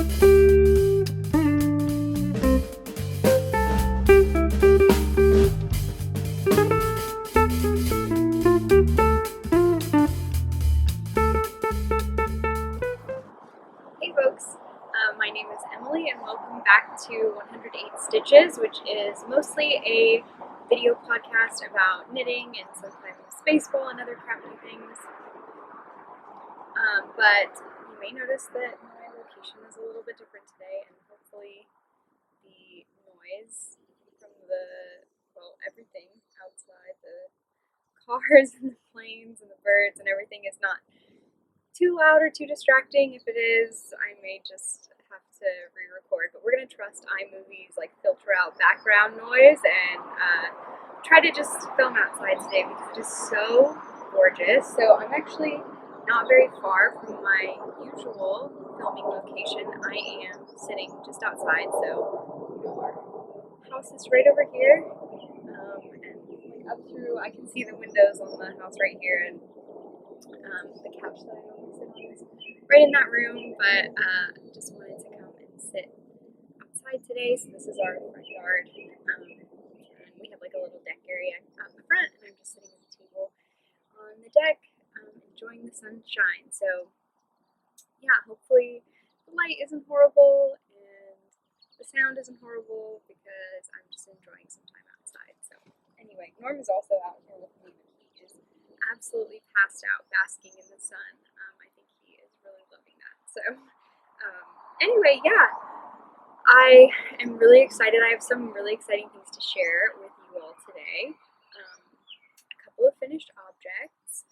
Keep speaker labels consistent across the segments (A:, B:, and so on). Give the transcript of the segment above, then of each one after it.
A: My name is Emily and welcome back to 108 Stitches, which is mostly a video podcast about knitting and sometimes baseball and other crafty things. But you may notice that my location is a little bit different today, and hopefully the noise from everything outside, the cars and the planes and the birds and everything is not too loud or too distracting. If it is, I may just have to re-record, but we're going to trust iMovie's filter out background noise and try to just film outside today because it is so gorgeous. So I'm actually not very far from my usual filming location. I am sitting just outside, so our house is right over here, and up through, I can see the windows on the house right here, and the couch that I normally sit on is right in that room, but just wanted to come and sit outside today. So this is our front yard, and we have a little deck area out the front, and I'm just sitting at the table on the deck, enjoying the sunshine. So yeah, hopefully the light isn't horrible and the sound isn't horrible because I'm just enjoying some time outside. So anyway, Norm is also out here with me. He is absolutely passed out basking in the sun. I think he is really loving that. So anyway, yeah, I am really excited. I have some really exciting things to share with you all today. A couple of finished objects.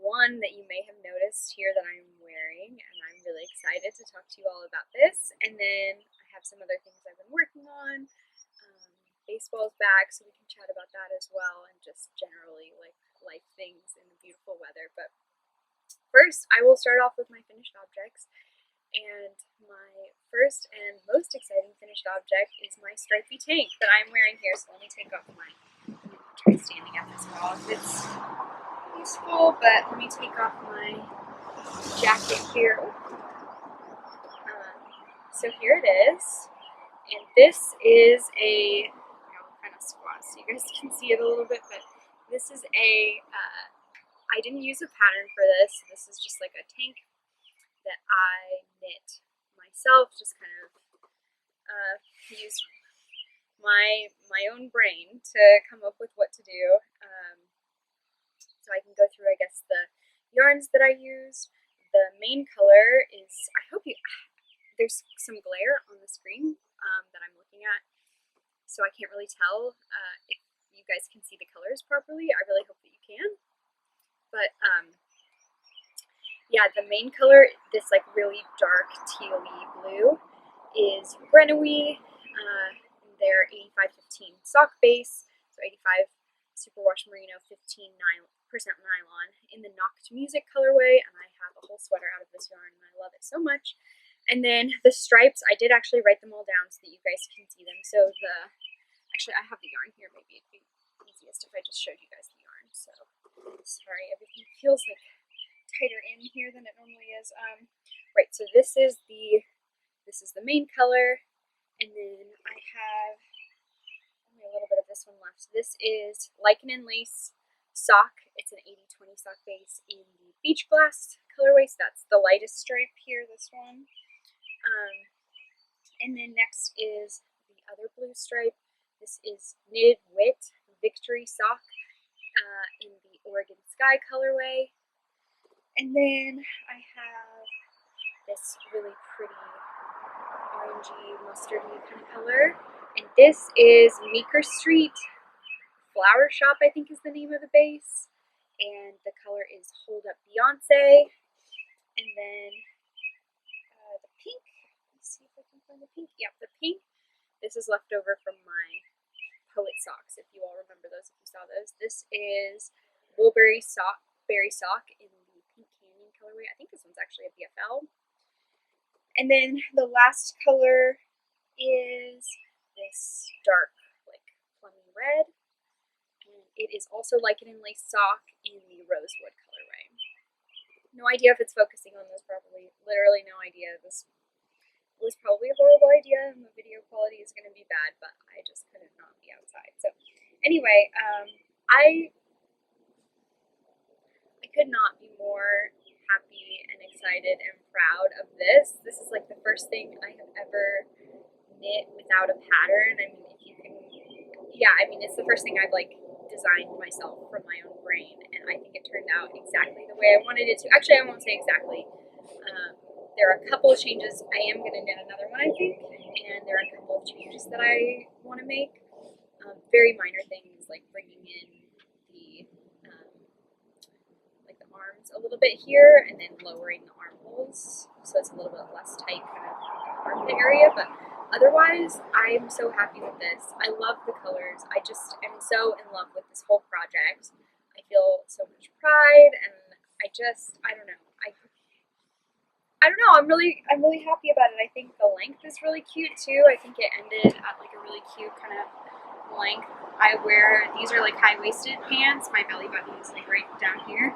A: One that you may have noticed here that I'm wearing, and I'm really excited to talk to you all about this. And then I have some other things I've been working on. Baseball's back, so we can chat about that as well, and just generally life things in the beautiful weather. But first, I will start off with my finished objects, and my first and most exciting finished object is my Stripey Tank that I'm wearing here. So let me take off my, try standing up as well if it's useful, but let me take off my jacket here. So here it is, and this is a kind of squat so you guys can see it a little bit, but this is I didn't use a pattern for this. This is just like a tank that I knit myself, just kind of used my own brain to come up with what to do. So I can go through, I guess, the yarns that I used. The main color is, there's some glare on the screen that I'm looking at, so I can't really tell if you guys can see the colors properly. I really hope that you can. But yeah, the main color, this really dark teal-y blue, is Grenouille. Their 85-15 sock base, so 85 superwash merino, 15% nylon in the Nacht Musik colorway, and I have a whole sweater out of this yarn, and I love it so much. And then the stripes, I did actually write them all down so that you guys can see them. So actually I have the yarn here. Maybe it'd be easiest if I just showed you guys the yarn. So sorry, everything feels tighter in here than it normally is. Right, so this is the main color, and then I have only a little bit of this one left. This is Lichen and Lace sock. It's an 80-20 sock base in the beach glass colorway, so that's the lightest stripe here, this one. And then next is the other blue stripe. This is Knitted Wit Victory sock in the Oregon Sky colorway. And then I have this really pretty orangey, mustardy kind of color. And this is Meeker Street Flower Shop, I think is the name of the base. And the color is Hold Up Beyonce. And then the pink, let's see if I can find the pink. Yep, the pink. This is left over from my Poet socks, if you all remember those, if you saw those. This is Woolberry berry sock in the Pink Canyon colorway. I think this one's actually a BFL. And then the last color is this dark, plummy red. And it is also Lichen and Lace sock in the Rosewood colorway. No idea if it's focusing on those properly. Literally no idea. This was probably a horrible idea, and the video quality is going to be bad, but I just couldn't not be outside. So anyway, I could not be more happy and excited and proud of this. This is like the first thing I have ever knit without a pattern. I mean, if you can, yeah, I mean, it's the first thing I've like designed myself from my own brain, and I think it turned out exactly the way I wanted it to. Actually, I won't say exactly. There are a couple of changes. I am going to knit another one, I think, and there are a couple of changes that I want to make. Very minor things like bringing in the like the arms a little bit here, and then lowering the armholes so it's a little bit less tight kind of armpit area. But otherwise, I'm so happy with this. I love the colors. I just am so in love with this whole project. I feel so much pride, and I don't know. I don't know. I'm really happy about it. I think the length is really cute too. I think it ended at like a really cute kind of length. I wear these are like high-waisted pants. My belly button is like right down here,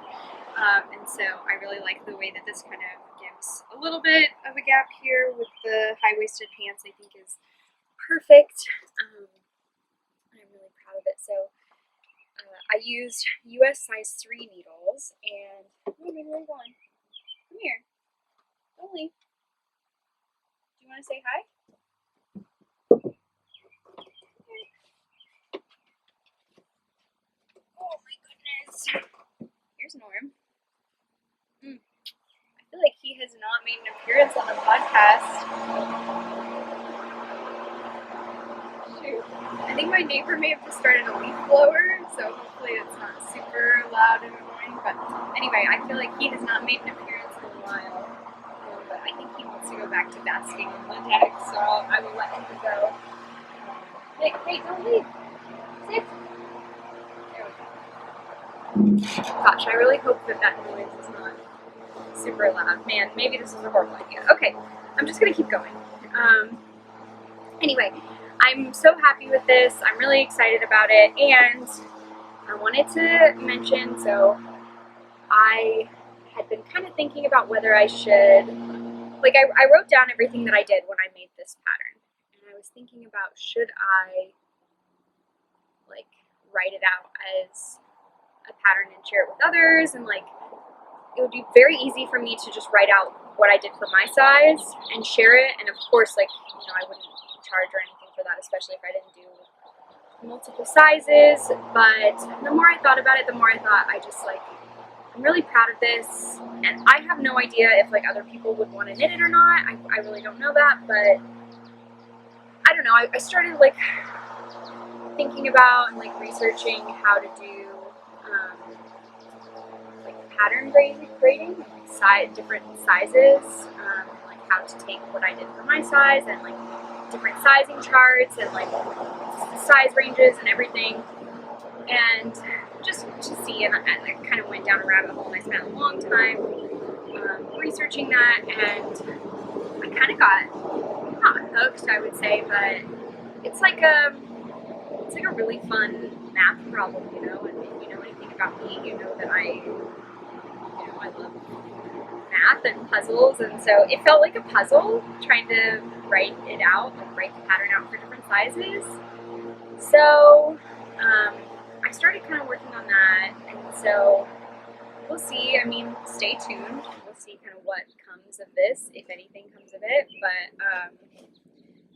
A: and so I really like the way that this kind of gives a little bit of a gap here with the high-waisted pants. I think is perfect. I'm really proud of it. So I used US size 3 needles, and oh, where are you going? Come here. Don't leave. Do you want to say hi? Oh my goodness. Here's Norm. I feel like he has not made an appearance on the podcast. Shoot. I think my neighbor may have just started a leaf blower, so hopefully it's not super loud and annoying. But anyway, I feel like he has not made an appearance in a while. But I think he wants to go back to basking on the deck, so I will let him go. Hey, don't leave. Sit. There we go. Gosh, I really hope that that noise is not super loud. Man, maybe this is a horrible idea. Okay, I'm just gonna keep going. Anyway, I'm so happy with this. I'm really excited about it, and I wanted to mention, so I had been kind of thinking about whether I should, like I wrote down everything that I did when I made this pattern, and I was thinking about, should I like write it out as a pattern and share it with others, and like it would be very easy for me to just write out what I did for my size and share it, and of course, like, you know, I wouldn't charge or anything for that, especially if I didn't do multiple sizes. But the more I thought about it, the more I thought, I'm really proud of this, and I have no idea if like other people would want to knit it or not. I really don't know that, but I don't know. I started like thinking about and like researching how to do like pattern grading, like different sizes, like how to take what I did for my size and like different sizing charts and like size ranges and everything, and just to see, and I kind of went down a rabbit hole, and I spent a long time researching that, and I kind of got not hooked, I would say, but it's like a really fun math problem, you know. And if you know anything about me, you know that I love math and puzzles, and so it felt like a puzzle trying to write it out, like write the pattern out for different sizes. So I started kind of working on that, and so we'll see. I mean, stay tuned. We'll see kind of what comes of this, if anything comes of it.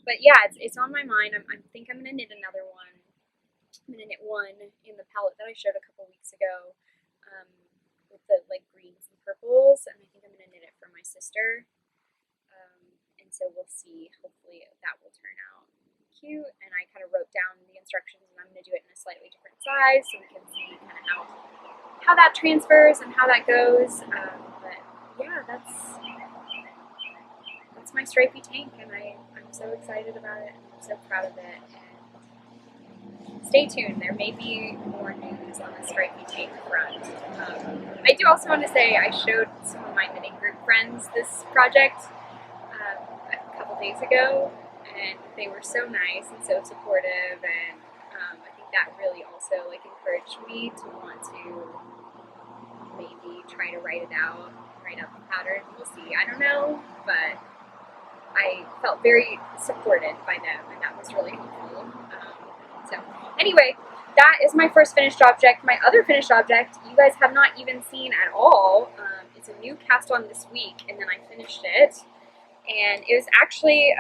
A: But yeah, it's on my mind. I think I'm gonna knit another one. I'm gonna knit one in the palette that I showed a couple weeks ago, with the like greens and purples, and I think I'm gonna knit it for my sister. And so we'll see. Hopefully that will turn out cute. And I kind of wrote down the instructions, and I'm gonna do it in a slightly different size so we can see kind of how that transfers and how that goes. But yeah, that's my Stripey Tank, and I'm so excited about it, and I'm so proud of it. And stay tuned, there may be more news on the Stripey Tank front. I do also want to say I showed some of my knitting group friends this project a couple days ago, and they were so nice and so supportive, and I think that really also like encouraged me to want to maybe try to write out the pattern. We'll see. I don't know, but I felt very supported by them, and that was really helpful. So anyway, that is my first finished object. My other finished object, you guys have not even seen at all. It's a new cast on this week, and then I finished it. And it was actually,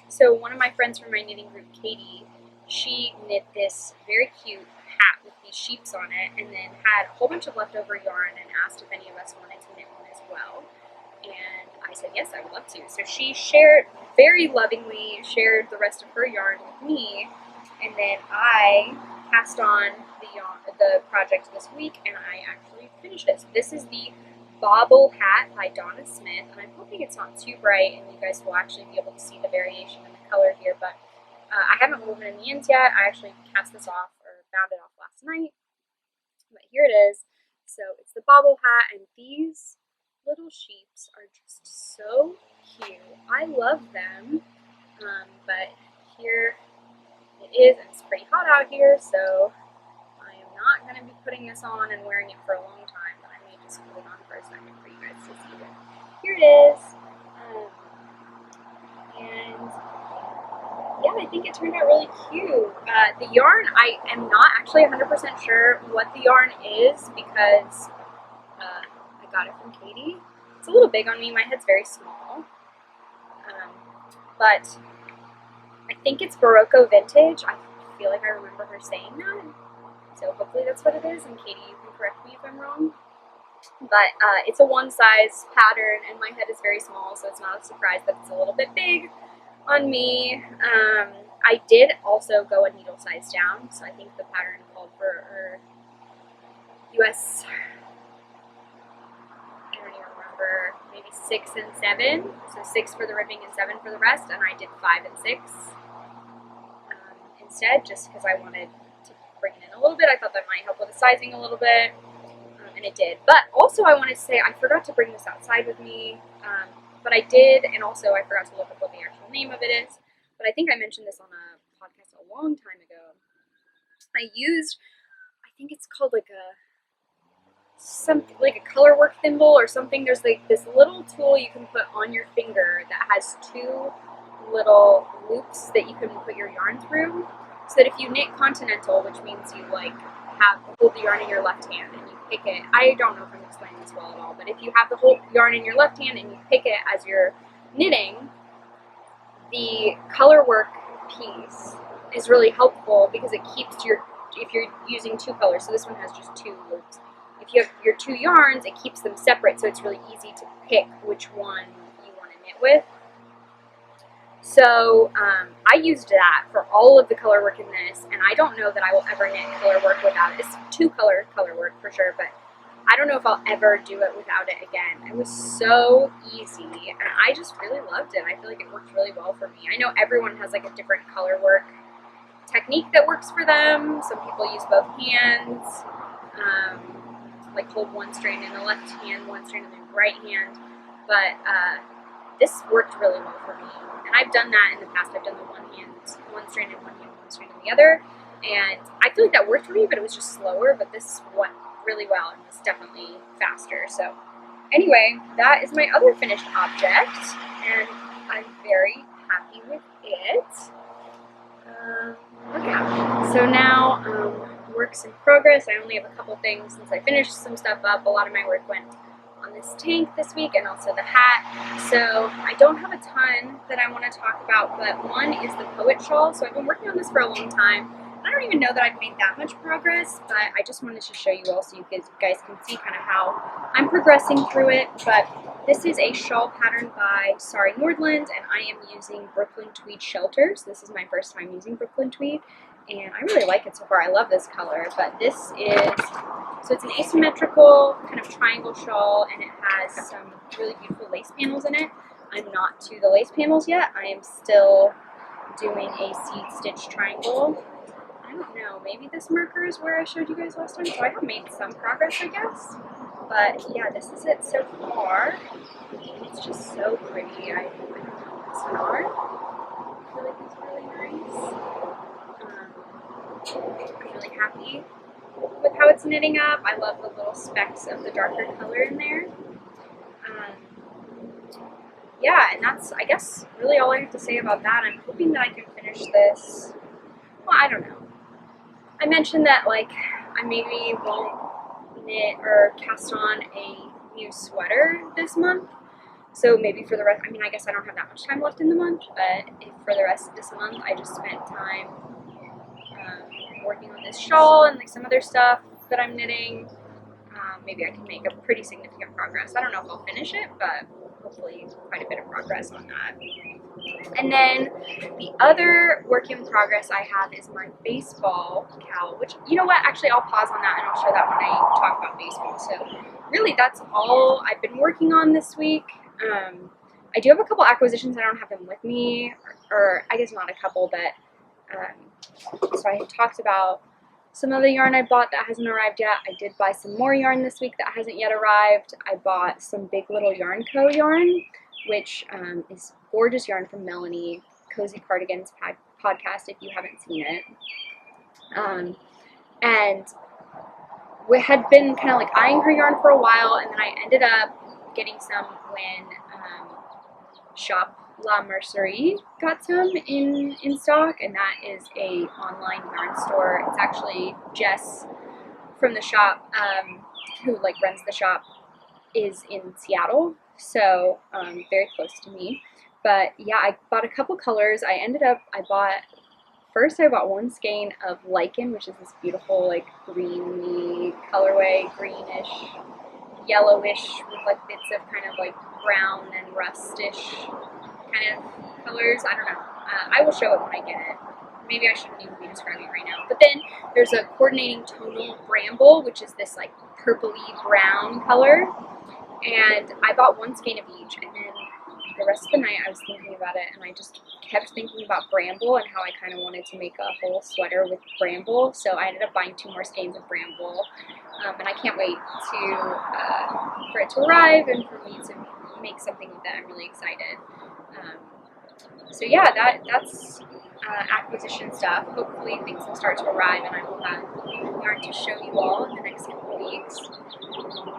A: so one of my friends from my knitting group, Katie, she knit this very cute hat with these sheeps on it, and then had a whole bunch of leftover yarn and asked if any of us wanted to knit one as well. And I said, yes, I would love to. So she shared, very lovingly shared the rest of her yarn with me, and then I passed on the project this week, and I actually finished it. So this is the Bobble hat by Donna Smith, and I'm hoping it's not too bright and you guys will actually be able to see the variation in the color here, but I haven't woven in the ends yet. I actually cast this off, or bound it off last night, but here it is. So it's the Bobble hat, and these little sheeps are just so cute. I love them, but here it is, and it's pretty hot out here, so I am not going to be putting this on and wearing it for a long time, but I may just put it on for a second for you guys to see it. Here it is, and yeah, I think it turned out really cute. The yarn, I am not actually 100% sure what the yarn is, because I got it from Katie. It's a little big on me, my head's very small, but I think it's Berocco Vintage. I feel like I remember her saying that, so hopefully that's what it is, and Katie, you can correct me if I'm wrong. But it's a one-size pattern, and my head is very small, so it's not a surprise that it's a little bit big on me. I did also go a needle size down, so I think the pattern called for US, I don't even remember, maybe 6 and 7, so 6 for the ribbing and 7 for the rest, and I did 5 and 6 instead, just because I wanted to bring it in a little bit. I thought that might help with the sizing a little bit, and it did. But also I wanted to say, I forgot to bring this outside with me, but I did, and also I forgot to look up what the actual name of it is, but I think I mentioned this on a podcast a long time ago. I used, I think it's called like a color work thimble or something. There's like this little tool you can put on your finger that has 2 little loops that you can put your yarn through, so that if you knit continental, which means you like hold the yarn in your left hand and you pick it, I don't know if I'm explaining this well at all, but if you have the whole yarn in your left hand and you pick it as you're knitting, the color work piece is really helpful because it keeps if you're using 2 colors, so this one has just 2 loops, if you have your 2 yarns, it keeps them separate, so it's really easy to pick which one you want to knit with. So I used that for all of the color work in this, and I don't know that I will ever knit color work without it. It's 2 color work for sure, but I don't know if I'll ever do it without it again. It was so easy, and I just really loved it. I feel like it worked really well for me. I know everyone has like a different color work technique that works for them. Some people use both hands, like hold one strand in the left hand, one strand in the right hand, but this worked really well for me. And I've done that in the past. I've done the one strand in one hand, one strand in the other, and I feel like that worked for me, but it was just slower. But this went really well and was definitely faster. So anyway, that is my other finished object, and I'm very happy with it. Yeah. So now, works in progress. I only have a couple things since I finished some stuff up. A lot of my work went on this tank this week, and also the hat. So I don't have a ton that I want to talk about, but one is the poet shawl. So I've been working on this for a long time. I don't even know that I've made that much progress, but I just wanted to show you all so you guys can see kind of how I'm progressing through it. But this is a shawl pattern by Sari Nordlund, and I am using Brooklyn Tweed shelters. This is my first time using Brooklyn Tweed, and I really like it so far. I love this color, but this is, so it's an asymmetrical kind of triangle shawl, and it has some really beautiful lace panels in it. I'm not to the lace panels yet. I am still doing a seed stitch triangle. I don't know, maybe this marker is where I showed you guys last time, so I have made some progress, I guess. But yeah, this is it so far, and it's just so pretty. I love this yarn. I feel like it's really nice. I'm really happy with how it's knitting up. I love the little specks of the darker color in there. yeah, and that's, I guess, really all I have to say about that. I'm hoping that I can finish this. Well, I don't know. I mentioned that, like, I maybe won't knit or cast on a new sweater this month. So maybe for the rest, I mean, I guess I don't have that much time left in the month, but if for the rest of this month I just spent time working on this shawl and like some other stuff that I'm knitting, maybe I can make a pretty significant progress. I don't know if I'll finish it, but hopefully quite a bit of progress on that. And then the other work in progress I have is my baseball cowl, which, you know what, actually I'll pause on that and I'll show that when I talk about baseball. So really that's all I've been working on this week. I do have a couple acquisitions. I don't have them with me, or I guess not a couple, but so I had talked about some of the yarn I bought that hasn't arrived yet. I did buy some more yarn this week that hasn't yet arrived. I bought some Big Little Yarn Co. yarn, which is gorgeous yarn from Melanie, Cozy Cardigans podcast, if you haven't seen it. And we had been kind of like eyeing her yarn for a while, and then I ended up getting some when Shop La Mercerie got some in stock, and that is a online yarn store. It's actually Jess from the shop, who like runs the shop, is in Seattle, so very close to me. But yeah, I bought a couple colors. I bought one skein of Lichen, which is this beautiful like greeny colorway, greenish, yellowish with like bits of kind of like brown and rustish kind of colors. I don't know. I will show it when I get it. Maybe I shouldn't even be describing it right now. But then there's a coordinating tonal Bramble, which is this like purpley brown color. And I bought one skein of each, and then the rest of the night I was thinking about it, and I just kept thinking about Bramble and how I kind of wanted to make a whole sweater with Bramble. So I ended up buying 2 more skeins of Bramble, and I can't wait for it to arrive and for me to make something with it. I'm really excited. So yeah, that's acquisition stuff. Hopefully things will start to arrive and I will have yarn to show you all in the next couple weeks.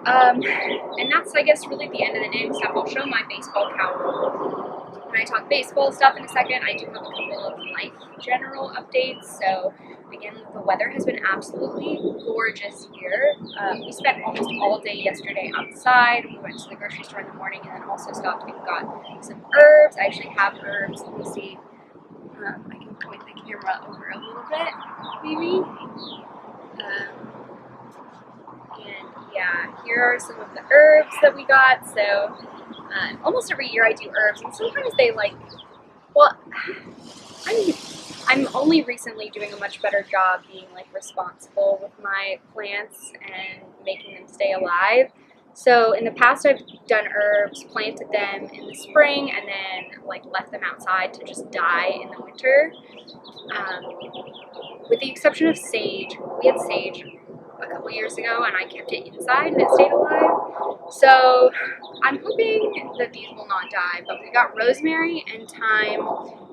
A: And that's, I guess, really the end of the knitting stuff. I'll show my baseball cowl when I talk baseball stuff in a second. I do have a couple of life general updates. So again, the weather has been absolutely gorgeous here. We spent almost all day yesterday outside. We went to the grocery store in the morning and then also stopped and got some herbs. I actually have herbs. Let me see. I can point the camera over a little bit, maybe. And yeah, here are some of the herbs that we got. So almost every year I do herbs, and sometimes they like, well, I'm only recently doing a much better job being like responsible with my plants and making them stay alive. So in the past I've done herbs, planted them in the spring, and then like left them outside to just die in the winter. With the exception of sage. We had sage a couple years ago and I kept it inside and it stayed alive. So I'm hoping that these will not die, but we got rosemary and thyme,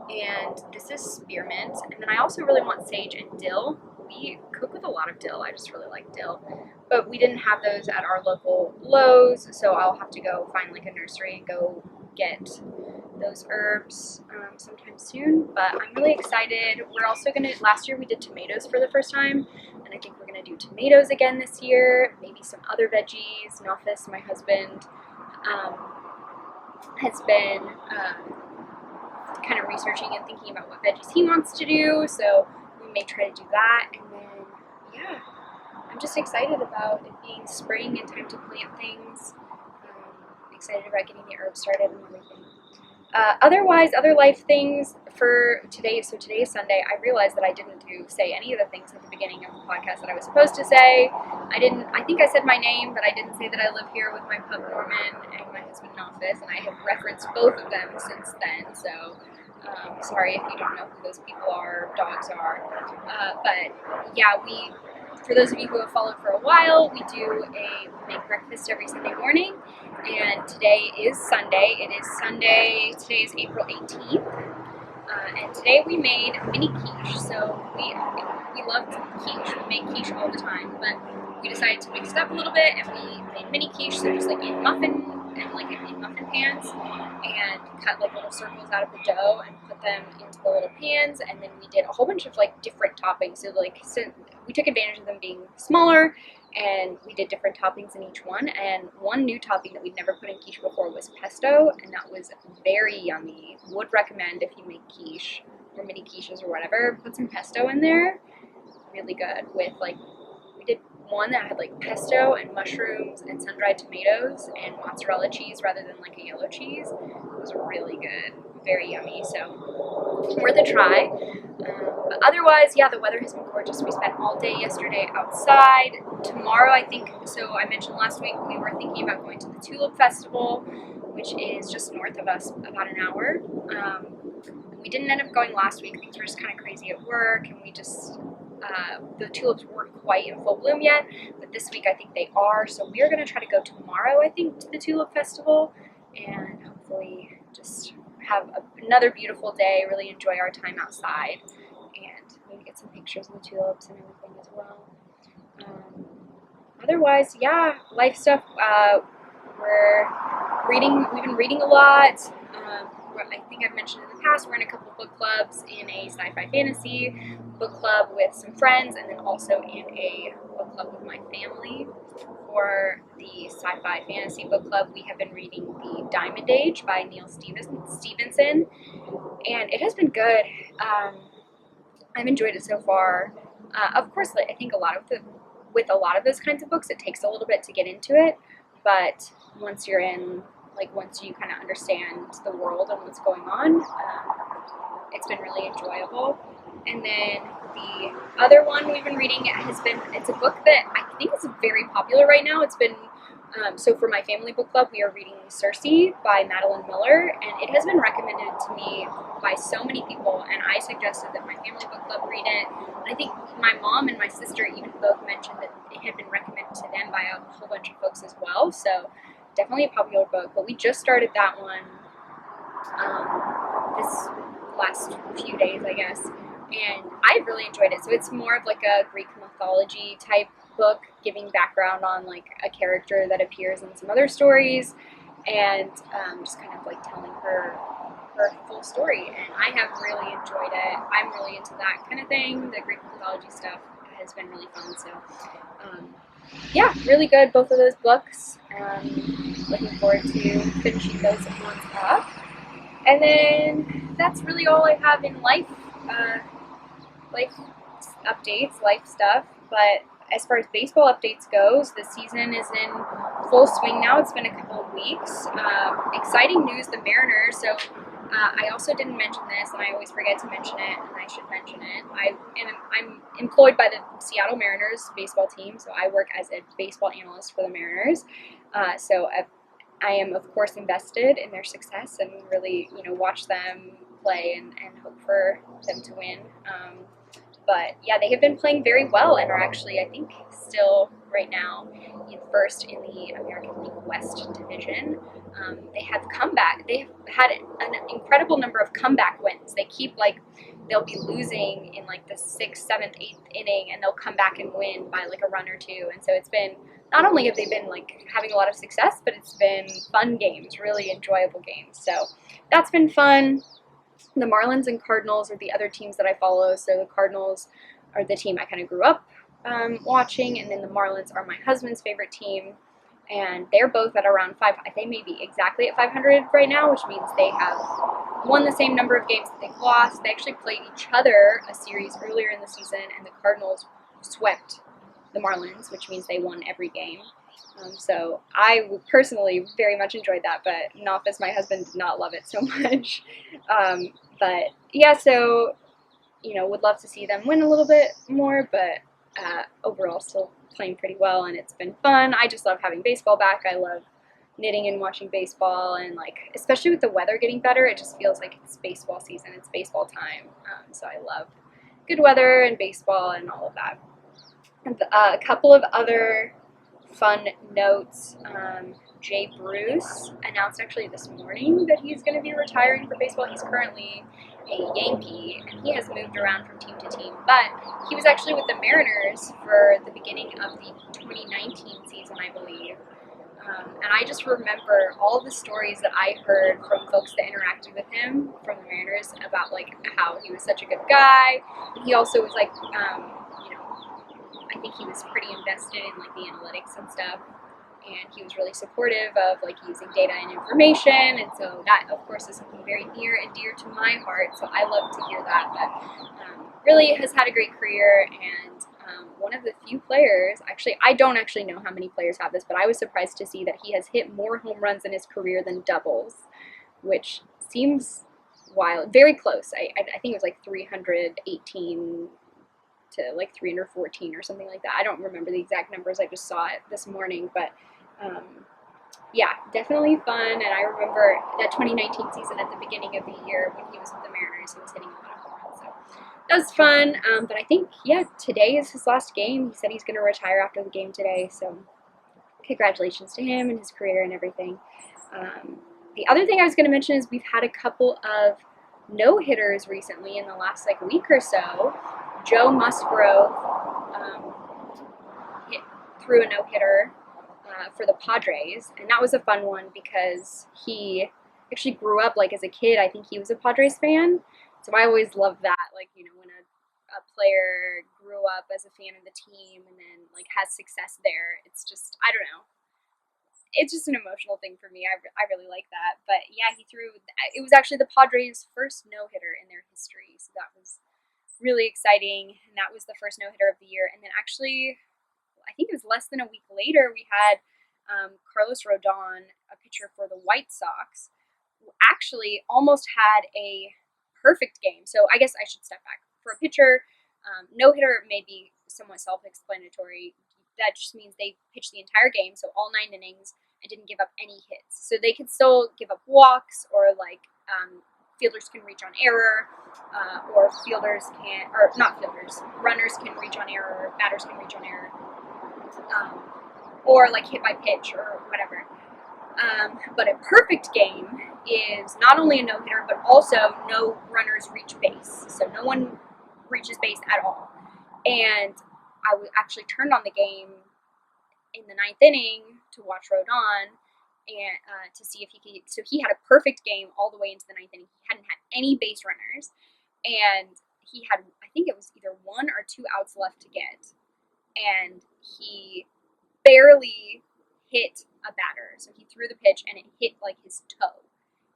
A: and this is spearmint, and then I also really want sage and dill. We cook with a lot of dill. I just really like dill, but we didn't have those at our local Lowe's, so I'll have to go find like a nursery and go get those herbs sometime soon. But I'm really excited. We're also gonna, last year we did tomatoes for the first time, and I think we're gonna do tomatoes again this year, maybe some other veggies. Nafis, my husband, has been kind of researching and thinking about what veggies he wants to do, so we may try to do that. And then yeah, I'm just excited about it being spring and time to plant things. Excited about getting the herbs started and everything. Otherwise, other life things for today. So today is Sunday. I realized that I didn't say any of the things at the beginning of the podcast that I was supposed to say. I think I said my name, but I didn't say that I live here with my pup Norman and my husband Nafis, and I have referenced both of them since then. So sorry if you don't know who those people are, dogs are. But yeah, for those of you who have followed for a while, we make breakfast every Sunday morning, and today is Sunday. It is Sunday, today is April 18th, and today we made mini quiche. So we love quiche, we make quiche all the time, but we decided to mix it up a little bit, and we made mini quiche, so just like in muffin pans, and cut like little circles out of the dough and put them into the little pans, and then we did a whole bunch of like different toppings. So like we took advantage of them being smaller, and we did different toppings in each one. And one new topping that we'd never put in quiche before was pesto, and that was very yummy. Would recommend if you make quiche or mini quiches or whatever, put some pesto in there. Really good with like, we did one that had like pesto and mushrooms and sun-dried tomatoes and mozzarella cheese rather than like a yellow cheese. It was really good, very yummy, so worth a try. But otherwise, yeah, the weather has been gorgeous. We spent all day yesterday outside. Tomorrow, I think, so I mentioned last week we were thinking about going to the Tulip Festival, which is just north of us, about an hour. We didn't end up going last week. Things were just kind of crazy at work, and we just, the tulips weren't quite in full bloom yet, but this week I think they are. So we're going to try to go tomorrow, I think, to the Tulip Festival, and hopefully just have another beautiful day, really enjoy our time outside, and maybe get some pictures of the tulips and everything as well. Otherwise, yeah, life stuff. We've been reading a lot. I think I've mentioned in the past, we're in a couple book clubs, in a sci-fi fantasy book club with some friends, and then also in a book club with my family. For the sci-fi fantasy book club, we have been reading The Diamond Age by Neal Stephenson, and it has been good. I've enjoyed it so far. Of course, I think with a lot of those kinds of books, it takes a little bit to get into it, but once you're in, once you kind of understand the world and what's going on, it's been really enjoyable. And then the other one we've been reading it's a book that I think is very popular right now. It's been, so for my family book club, we are reading Circe by Madeline, and it has been recommended to me by so many people, and I suggested that my family book club read it. I think my mom and my sister even both mentioned that it had been recommended to them by a whole bunch of folks as well, so definitely a popular book. But we just started that one this last few days, I guess, and I've really enjoyed it. So it's more of like a Greek mythology type book, giving background on like a character that appears in some other stories, and just kind of like telling her full story, and I have really enjoyed it. I'm really into that kind of thing. The Greek mythology stuff has been really fun, so yeah, really good, both of those books. Looking forward to finishing those ones up. And then that's really all I have in life updates, life stuff. But as far as baseball updates goes, the season is in full swing now. It's been a couple of weeks. Exciting news, the Mariners. So I also didn't mention this, and I always forget to mention it, and I should mention it. I'm employed by the Seattle Mariners baseball team, so I work as a baseball analyst for the Mariners. So I am, of course, invested in their success and really, watch them play and hope for them to win. But yeah, they have been playing very well and are actually, I think, still right now in first in the American League West division. They have had an incredible number of comeback wins. They keep they'll be losing in the 6th, 7th, 8th inning, and they'll come back and win by a run or two. And so it's been, not only have they been having a lot of success, but it's been fun games, really enjoyable games. So that's been fun. The Marlins and Cardinals are the other teams that I follow. So the Cardinals are the team I kind of grew up watching, and then the Marlins are my husband's favorite team, and they're both at around they may be exactly at 500 right now, which means they have won the same number of games that they've lost. They actually played each other a series earlier in the season, and the Cardinals swept the Marlins, which means they won every game. So I personally very much enjoyed that, but Nafis, my husband, did not love it so much. But yeah, so, would love to see them win a little bit more, but overall still playing pretty well, and it's been fun. I just love having baseball back. I love knitting and watching baseball, and especially with the weather getting better, it just feels like it's baseball season, it's baseball time. So I love good weather and baseball and all of that. And a couple of other fun notes. Jay Bruce announced actually this morning that he's going to be retiring from baseball. He's currently a Yankee, and he has moved around from team to team, but he was actually with the Mariners for the beginning of the 2019 season, I believe. And I just remember all the stories that I heard from folks that interacted with him from the Mariners about like how he was such a good guy. He also was like, you know, I think he was pretty invested in like the analytics and stuff, and he was really supportive of like using data and information. And so that, of course, is something very near and dear to my heart. So I love to hear that. But really has had a great career, and one of the few players, actually, I don't actually know how many players have this, but I was surprised to see that he has hit more home runs in his career than doubles, which seems wild. Very close. I think it was like 318 to like 314 or something like that. I don't remember the exact numbers. I just saw it this morning, but yeah, definitely fun. And I remember that 2019 season at the beginning of the year when he was with the Mariners, he was hitting a lot of home runs. So that was fun. But I think, yeah, today is his last game. He said he's going to retire after the game today. So congratulations to him and his career and everything. The other thing I was going to mention is we've had a couple of no-hitters recently in the last like week or so. Joe Musgrove threw a no-hitter for the Padres, and that was a fun one because he actually grew up like as a kid. I think he was a Padres fan, so I always love that, like, you know, when a player grew up as a fan of the team and then like has success there. It's just, I don't know, it's just an emotional thing for me. I really like that. But yeah, he threw, it was actually the Padres' first no-hitter in their history, so that was really exciting, and that was the first no-hitter of the year. And then actually, I think it was less than a week later, we had Carlos Rodon, a pitcher for the White Sox, who actually almost had a perfect game. So I guess I should step back. For a pitcher, no-hitter may be somewhat self-explanatory. That just means they pitched the entire game, so all 9 innings, and didn't give up any hits. So they could still give up walks, or like fielders can reach on error, or fielders can, or not fielders, runners can reach on error, batters can reach on error, or like hit by pitch or whatever. But a perfect game is not only a no-hitter, but also no runners reach base. So no one reaches base at all. And I actually turned on the game in the 9th inning to watch Rodon and to see if he could. So he had a perfect game all the way into the 9th inning. He hadn't had any base runners, and he had, I think it was either 1 or 2 outs left to get, and he barely hit a batter. So he threw the pitch and it hit like his toe.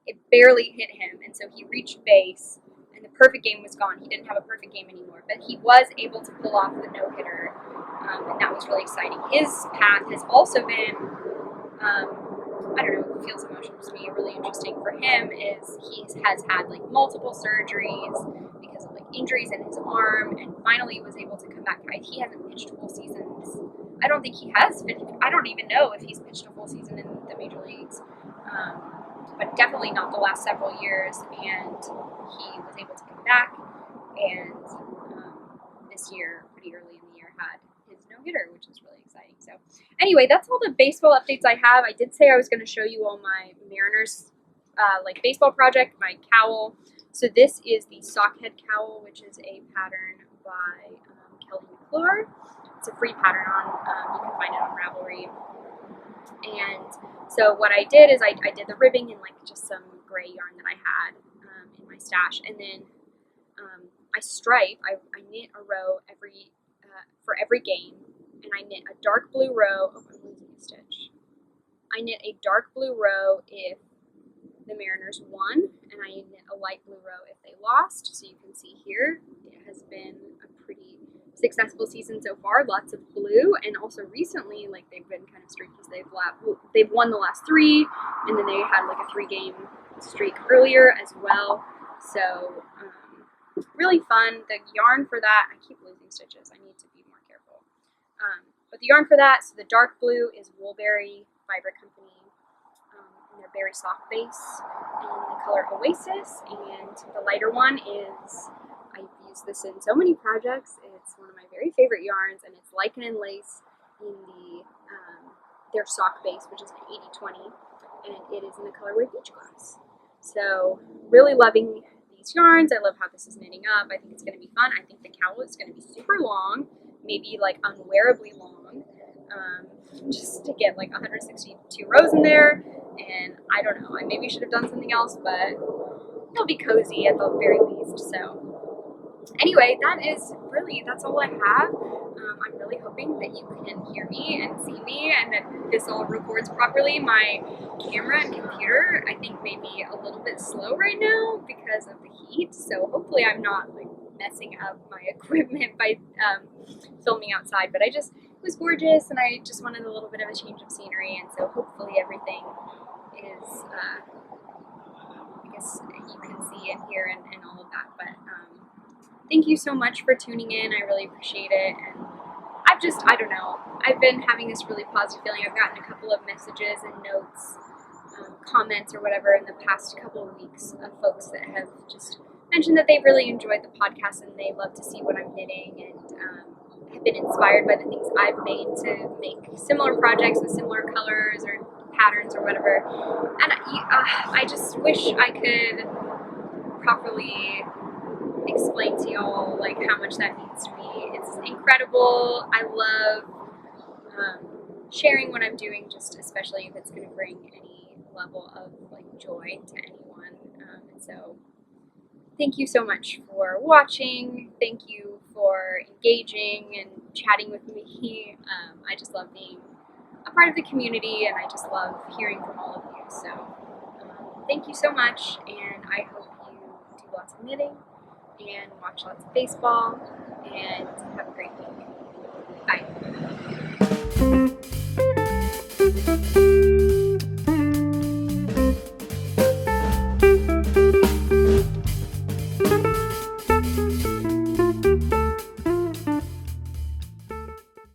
A: It barely hit him, and so he reached base, and the perfect game was gone. He didn't have a perfect game anymore, but he was able to pull off the no-hitter, and that was really exciting. His path has also been, I don't know, it feels emotional to me, really interesting for him is he has had like multiple surgeries because of like injuries in his arm, and finally was able to come back. He hasn't pitched full seasons. I don't think he has pitched. I don't even know if he's pitched a full season in the major leagues, but definitely not the last several years. And he was able to come back, and this year, pretty early in the year, had his no-hitter, which is really exciting. So anyway, that's all the baseball updates I have. I did say I was going to show you all my Mariners like baseball project, my cowl. So this is the Sockhead cowl, which is a pattern by McClure. It's a free pattern on, you can find it on Ravelry. And so what I did is I did the ribbing in like just some gray yarn that I had in my stash, and then I stripe. I knit a row for every game, and I knit a dark blue row. Oh, I'm losing a stitch. I knit a dark blue row if the Mariners won, and I knit a light blue row if they lost. So you can see here, it has been a pretty successful season so far. Lots of blue, and also recently, like, they've been kind of streaky. They've won the last 3, and then they had like a 3-game streak earlier as well. So really fun. The yarn for that, I keep losing stitches. I need to be more careful. But the yarn for that, so the dark blue is Woolberry Fiber Company, and their berry soft base in the color Oasis, and the lighter one is, I've used this in so many projects. It's one of my very favorite yarns, and it's Lichen and lace in their sock base, which is an 80/20, and it is in the colorway Beach Glass. So really loving these yarns. I love how this is knitting up. I think it's going to be fun. I think the cowl is going to be super long, maybe like unwearably long. just to get like 162 rows in there. And I don't know, I maybe should have done something else, but it'll be cozy at the very least. So anyway, that's all I have. I'm really hoping that you can hear me and see me and that this all records properly. My camera and computer, I think, may be a little bit slow right now because of the heat, so hopefully I'm not like messing up my equipment by filming outside. But it was gorgeous, and I just wanted a little bit of a change of scenery, and so hopefully everything is I guess you can see and hear and all of that. But thank you so much for tuning in. I really appreciate it. And I don't know, I've been having this really positive feeling. I've gotten a couple of messages and notes, comments or whatever in the past couple of weeks of folks that have just mentioned that they've really enjoyed the podcast and they love to see what I'm knitting, and have been inspired by the things I've made to make similar projects with similar colors or patterns or whatever. And I just wish I could properly explain to y'all like how much that means to me. It's incredible. I love sharing what I'm doing, just especially if it's going to bring any level of like joy to anyone. And so thank you so much for watching. Thank you for engaging and chatting with me. I just love being a part of the community, and I just love hearing from all of you. So thank you so much, and I hope you do lots of knitting and watch lots of baseball, and have a great week. Bye.